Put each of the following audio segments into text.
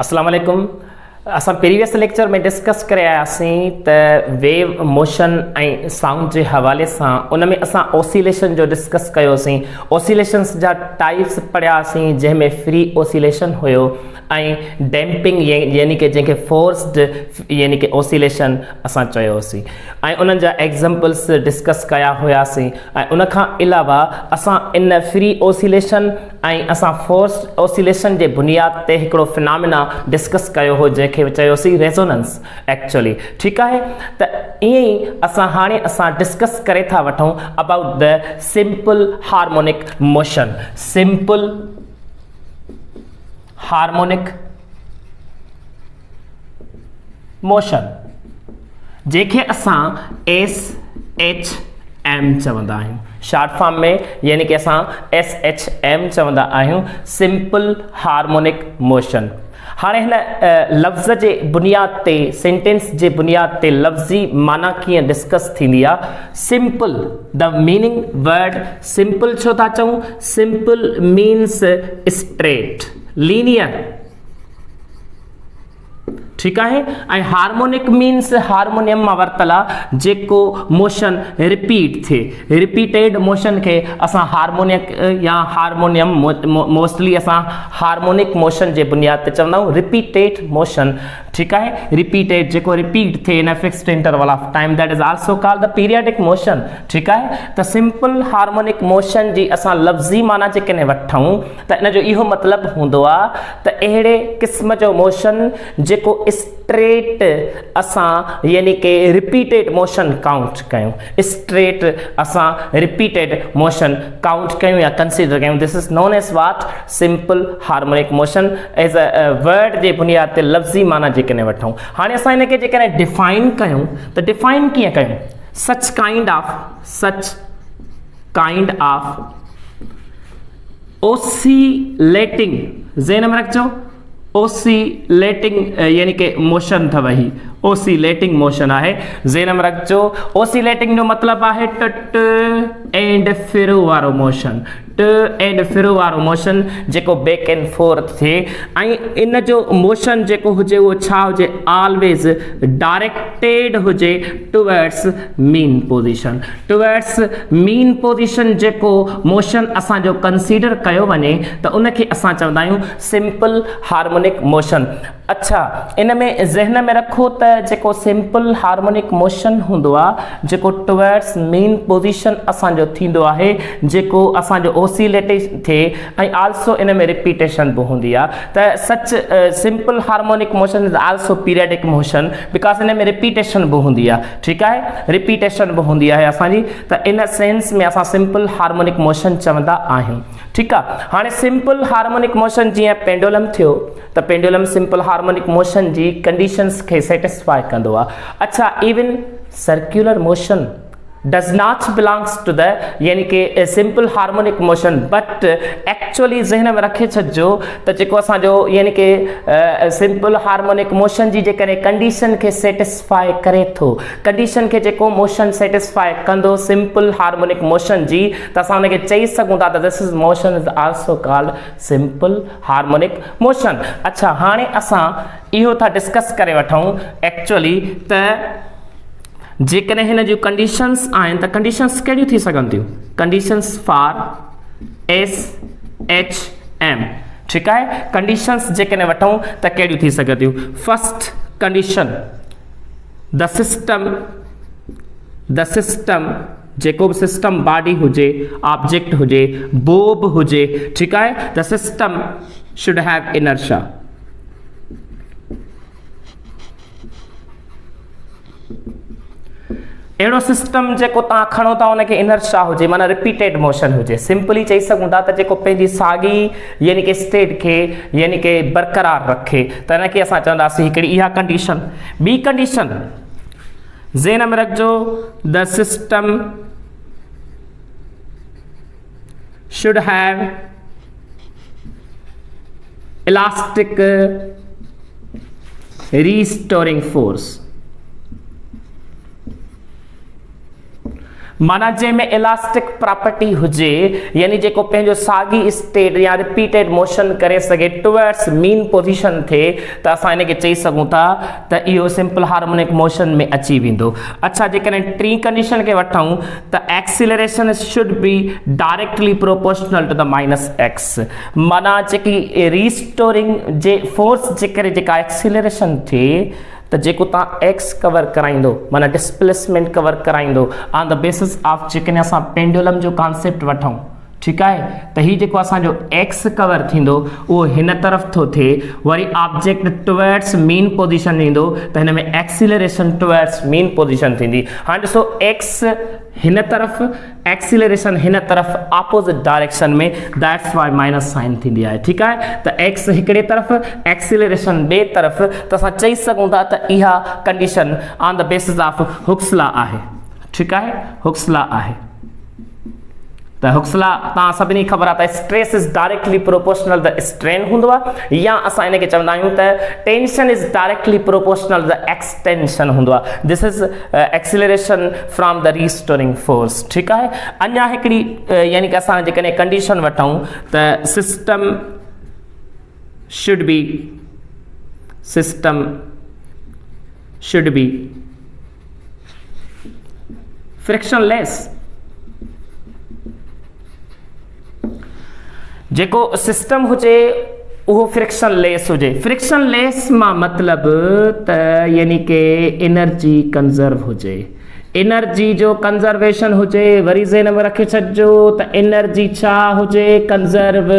अस्सलाम वालेकुम। असां प्रीवियस लेक्चर में डिस्कस करायासीं त वेव मोशन ऐं साउंड जे हवाले सां उन में असां ओसिलेशन जो डिस्कस कयोसीं। ओसिलेशन्स जा टाइप्स पढ़ियासीं जंहिंमें फ्री ओसिलेशन हुयो ऐं डैम्पिंग यानी कि जंहिंखे फोर्स्ड यानी कि ओसिलेशन असां चयोसीं ऐं उन्हनि जा एग्ज़ाम्पल्स डिस्कस कया हुयासीं। ऐं उन खां अलावा असां इन फ्री ओसिलेशन ऐं असां फोर्स्ड ओसिलेशन जे बुनियाद ते हिकिड़ो फिनोमिना डिस्कस कयो हो जंहिंखे चयोसीं रेजोनेंस एक्चुअली। ठीकु आहे, त ईअं ई हाणे डिस्कस करे था वठूं about the simple harmonic motion. Simple harmonic motion जंहिंखे असां SHM चवंदा आहियूं, शॉर्ट फॉर्म में यानी कि असां SHM चवंदा आहियूं, सिंपल हार्मोनिक मोशन। हाणे हिन लफ़्ज़ जे बुनियाद ते सेंटेंस जे बुनियाद ते लफ़्ज़ी माना कीअं डिस्कस थींदी आहे। Simple, the meaning word simple छो था चऊं? Simple means straight, linear. ठीकु आहे, ऐं हार्मोनिक मीन्स हारमोनियम मां वरितल आहे जेको मोशन रिपीट थिए। रिपीटेड मोशन खे असां हारमोनिक या हारमोनियम मोस्टली असां हारमोनिक मोशन जे बुनियाद ते चवंदा आहियूं, रिपीटेड मोशन। ठीकु आहे, रिपीटेड जेको रिपीट थिए in fixed interval of time, that is also called the periodic motion. ठीकु आहे, त सिंपल हार्मोनिक मोशन जी असां लफ़्ज़ी माना जेकॾहिं वठूं त इन जो इहो मतिलबु हूंदो आहे त अहिड़े क़िस्म जो मोशन जेको स्ट्रेट असां यानी कि रिपीटेड मोशन काउंट कयूं, स्ट्रेट असां रिपीटेड मोशन काउंट कयूं या कंसीडर कयूं। This is known as what simple harmonic motion as a word जे बुनियाद ते लफ़्ज़ी माना जेकॾहिं वठूं। हाणे असां हिनखे जेकॾहिं डिफाइन कयूं त डिफाइन कीअं कयूं? सच काइंड ऑफ ओसिलेटिंग, ज़हन में रखजो, ओसिलेटिंग यानी कि मोशन अथव, ही ओसिलेटिंग मोशन आहे, ज़हन में रखजो। ओसिलेटिंग जो मतिलबु आहे ट एंड फिरो वारो मोशन, ट एंड फिरो वारो मोशन जेको बैक एंड फोर्थ थिए। ऐं इन जो मोशन जेको हुजे उहो छा हुजे? ऑलवेज डायरेक्टेड हुजे towards mean position. Towards mean position जेको मोशन असांजो कंसीडर कयो वञे त उनखे असां चवंदा आहियूं सिंपल हार्मोनिक मोशन। अच्छा, इन में ज़हन में रखो त जेको सिंपल हार्मोनिक मोशन हूंदो आहे जेको टुवर्ड्स मीन पोजीशन असांजो थींदो आहे, जेको असांजो ओसिलेटेशन थिए ऐं आल्सो इन में रिपीटेशन बि हूंदी आहे। त सच simple harmonic motion is also periodic motion because in में रिपीटेशन बि हूंदी आहे। ठीकु आहे, रिपीटेशन बि हूंदी आहे असांजी, त इन सेंस में असां सिंपल हार्मोनिक मोशन चवंदा आहियूं। ठीकु आहे, हाणे सिंपल हार्मोनिक मोशन जीअं पेंडुलम थियो त पेंडुलम सिंपल हार्मोनिक मोशन जी कंडीशंस खे सेटिस्फाई कंदो आहे। अच्छा, even circular motion does not belongs to the यानी कि simple harmonic motion, but actually ज़हन में रखे छॾिजो त जेको असांजो यानी कि सिंपल हार्मोनिक मोशन जी जेकॾहिं कंडीशन खे सेटिस्फाई करे थो, कंडीशन खे जेको मोशन सेटिस्फाई कंदो सिंपल हार्मोनिक मोशन जी, त असां उनखे चई सघूं था त this is motion is also called simple harmonic motion. अच्छा, हाणे असां इहो था डिस्कस करे वठूं एक्चुअली त जेकॾहिं हिन जूं कंडीशंस आहिनि त कंडीशंस कहिड़ियूं थी सघनि थियूं? Conditions for SHM। ठीकु आहे, कंडीशंस जेकॾहिं वठूं त कहिड़ियूं थी सघनि थियूं? फर्स्ट कंडीशन, द सिस्टम जेको बि सिस्टम बॉडी हुजे, ऑब्जेक्ट हुजे, बोब हुजे, ठीकु आहे, the system should have inertia. अहिड़ो सिस्टम जेको तव्हां खणो था उनखे इनर्शिया हुजे, माना रिपीटेड मोशन हुजे। सिंपली चई सघूं था त जेको पंहिंजी साॻी यानी कि स्टेट खे यानी कि बरक़रार रखे, त इनखे असां चवंदासीं हिकिड़ी इहा कंडीशन। ॿी कंडीशन ज़हन में रखजो, the system should have elastic restoring force. माना जंहिंमें इलास्टिक प्रॉपर्टी हुजे यानी जेको पंहिंजो साॻी स्टेट या रिपीटेड मोशन करे सघे टुवर्ड्स मीन पोजीशन थिए त असां इनखे चई सघूं था त इहो सिंपल हार्मोनिक मोशन में अची वेंदो। अच्छा जेकॾहिं टी कंडीशन खे वठूं त acceleration should be directly proportional to the minus x. माना जेकी रीस्टोरिंग जे फोर्स जे करे जेका एक्सीलरेशन थिए त जेको तव्हां एक्स कवर कराईंदो माना डिस्प्लेसमेंट कवर कराईंदो ऑन द बेसिस ऑफ जेकॾहिं असां पेंडुलम जो कॉन्सेप्ट वठूं ठीकु आहे त हीउ जेको असांजो एक्स कवर थींदो उहो हिन तरफ़ थो थिए वरी ऑब्जेक्ट टुवर्ड्स मीन पोजीशन ईंदो त हिन में एक्सीलरेशन टुवर्ड्स मीन पोजीशन थींदी। हाणे ॾिसो एक्स हिन तरफ़ एक्सीलरेशन हिन तरफ़ ऑपोजिट डायरेक्शन में दैट्स वाई माइनस साइन थींदी आहे ठीकु आहे त एक्स हिकिड़े तरफ़ एक्सीलरेशन ॿिए तरफ़ त असां चई सघूं था त इहा condition on the basis of Hooke's law आहे ठीकु आहे हुक्स लॉ आहे त हुक्स लॉ तव्हां सभिनी ख़बर आहे त stress is directly proportional the strain हूंदो आहे या असां इनखे चवंदा आहियूं त tension is directly proportional the extension हूंदो आहे। This is acceleration from the restoring force ठीकु आहे। अञा हिकिड़ी यानी कि असां जेकॾहिं कंडीशन वठूं त सिस्टम शुड बी फ्रिक्शनलेस। जेको सिस्टम हुजे उहो फ्रिक्शनलेस हुजे। फ्रिक्शनलेस मां मतिलबु त यानी कि एनर्जी कंजर्व हुजे एनर्जी जो कंजर्वेशन हुजे वरी ज़हन में रखे छॾिजो त एनर्जी छा हुजे कंजर्व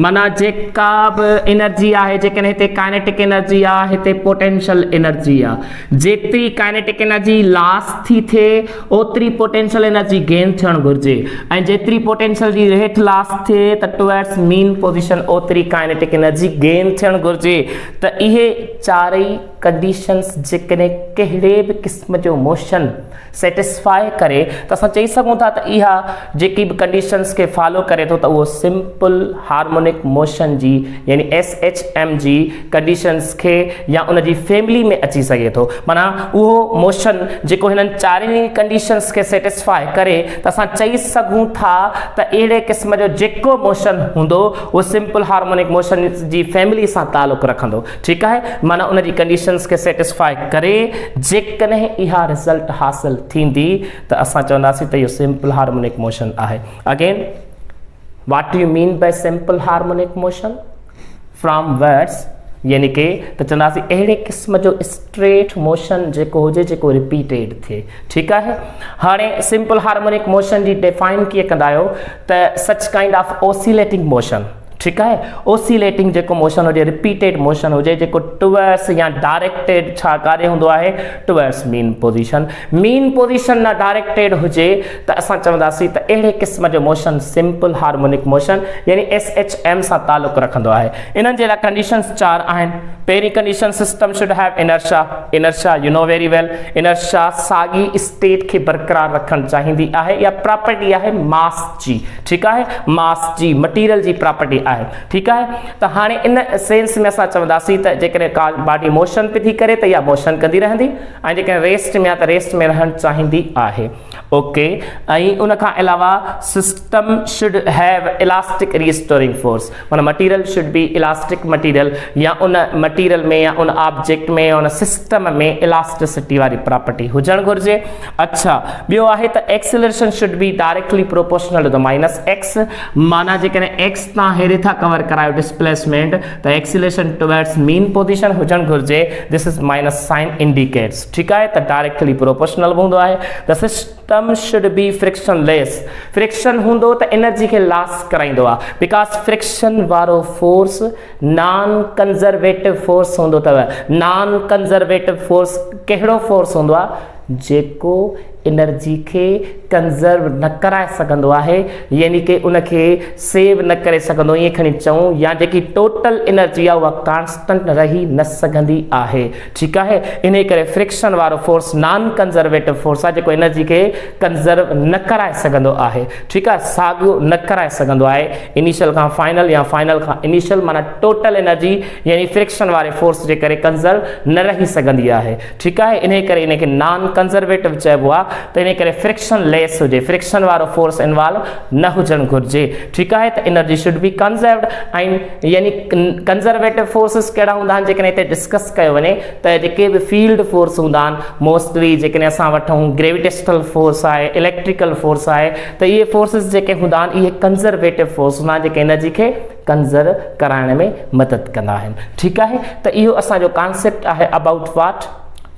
माना जेका बि एनर्जी आहे जेकॾहिं हिते काइनेटिक एनर्जी आहे हिते पोटेंशियल एनर्जी आहे जेतिरी काइनेटिक एनर्जी लॉस थी थिए ओतिरी पोटेंशियल एनर्जी गेन थियणु घुरिजे ऐं जेतिरी पोटेंशियल जी हेठि लॉस थिए त टुवर्ड्स मीन पोजीशन ओतिरी काइनेटिक एनर्जी गेन थियणु घुरिजे। त इहे चारई कंडीशंस जेकॾहिं कहिड़े बि क़िस्म जो मोशन सेटिस्फाई करे त असां चई सघूं था त इहा जेकी बि कंडीशंस खे फॉलो करे थो त उहो सिंपल हार्मोनिक मोशन जी यानी SHM जी कंडीशंस खे या उन जी फैमिली में अची सघे थो। माना उहो मोशन जेको हिननि चारनि कंडीशंस खे सेटिस्फाई करे त असां चई सघूं था त अहिड़े क़िस्म जो जेको मोशन हूंदो उहो सिंपल हार्मोनिक मोशन जी फैमिली सां तालुक़ रखंदो ठीकु आहे। माना उन जी कंडीशंस खे सेटिस्फाई करे जेकॾहिं इहा रिज़ल्ट हासिल थींदी त असां चवंदासीं त इहो सिंपल हार्मोनिक मोशन आहे। Again what do you mean by simple harmonic motion from words यानी कि त चवंदासीं अहिड़े क़िस्म जो स्ट्रेट मोशन जेको हुजे जेको रिपीटेड थिए ठीकु आहे। हाणे सिंपल हार्मोनिक मोशन जी डिफाइन कीअं कंदा आहियो त such kind of oscillating motion ठीकु आहे। ऑसिलेटिंग जेको मोशन हुजे रिपीटेड मोशन हुजे जेको टुवर्ड्स या डायरेक्टेड छा काॾे हूंदो आहे टुवर्ड्स मीन पोजीशन न डायरेक्टेड हुजे त असां चवंदासीं त अहिड़े क़िस्म जो मोशन सिंपल हार्मोनिक मोशन यानी SHM सां तालुक़ रखंदो आहे। इन्हनि जे लाइ कंडीशंस चार आहिनि। पहिरीं condition system should have inertia you know very well inertia साॻी स्टेट खे बरक़रार रखणु चाहींदी आहे या प्रॉपर्टी आहे मास जी ठीकु आहे मास जी मटीरियल जी प्रॉपर्टी आहे ठीकु आहे। त हाणे इन सेंस में असां चवंदासीं त जेकॾहिं का बॉडी मोशन पई थी करे त इहा मोशन कंदी रहंदी ऐं जेकॾहिं रेस्ट में आहे त रेस्ट में रहणु चाहींदी आहे ओके। ऐं उन खां अलावा system should have elastic restoring force माना material should be elastic material या उन मटीरियल में या उन ऑब्जेक्ट में या उन सिस्टम में इलास्टिसिटी वारी प्रॉपर्टी हुजणु घुरिजे। अच्छा ॿियो आहे त acceleration should be directly proportional to the minus x माना जेकॾहिं एक्स तव्हां हेॾे था कवर करायो डिस्प्लेसमेंट त एक्सीलरेशन टुवर्ड्स मीन पोजीशन हुजणु घुरिजे। This is minus sign indicates ठीकु आहे त डायरेक्टली प्रोपोर्शनल हूंदो आहे। The system should be frictionless friction हूंदो त एनर्जी खे लॉस कराईंदो आहे बिकॉज फ्रिक्शन वारो फोर्स नॉन कंजर्वेटिव फोर्स हूंदो अथव। नॉन कंजर्वेटिव फोर्स कहिड़ो फोर्स हूंदो आहे जेको एनर्जी खे कंजर्व न कराए सघंदो आहे यानी कि उनखे सेव न करे सघंदो ईअं खणी चऊं या जेकी टोटल एनर्जी आहे उहा कांस्टेंट रही न सघंदी आहे ठीकु आहे। इन करे फ्रिक्शन वारो फोर्स नॉन कंजर्वेटिव फोर्स आहे जेको एनर्जी खे कंजर्व न कराए सघंदो आहे ठीकु आहे साॻियो न कराए सघंदो आहे इनिशियल खां फाइनल या फाइनल खां इनिशियल माना टोटल एनर्जी यानी फ्रिक्शन वारे फोर्स जे करे कंजर्व न रही सघंदी आहे ठीकु आहे। इन करे इनखे नॉन कंजर्वेटिव चइबो आहे त इन करे फ्रिक्शन लेस हुजे, फ्रिक्शन वारो फोर्स इन्वॉल्व न हुजणु घुरिजे। ठीकु आहे, त एनर्जी शुड बी कंजर्व्ड ऐं यानी कंजर्वेटिव फोर्सिस कहिड़ा हूंदा आहिनि जेकॾहिं हिते डिस्कस कयो वञे त जेके बि फील्ड फोर्स हूंदा आहिनि मोस्टली जेकॾहिं असां वठूं ग्रेविटेशनल फोर्स आहे, इलेक्ट्रिकल फोर्स आहे, त इहे फोर्सिस जेके हूंदा आहिनि इहे कंजर्वेटिव फोर्स हूंदा आहिनि जेके एनर्जी खे कंजर्व कराइण में मदद कंदा आहिनि। ठीकु आहे, त इहो असांजो कॉन्सेप्ट आहे अबाउट वाट,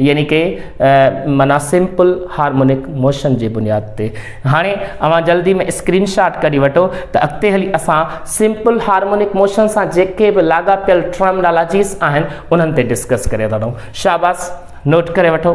यानी कि माना सिंपल हार्मोनिक मोशन जी बुनियाद ते। हाणे अवां जल्दी में स्क्रीनशॉट कढी वठो त अॻिते हली असां सिंपल हार्मोनिक मोशन सां जेके बि लाॻापियल टर्मिनोलॉजीस आहिनि उन्हनि ते डिस्कस करे था वठूं। शाबाश, नोट करे वठो।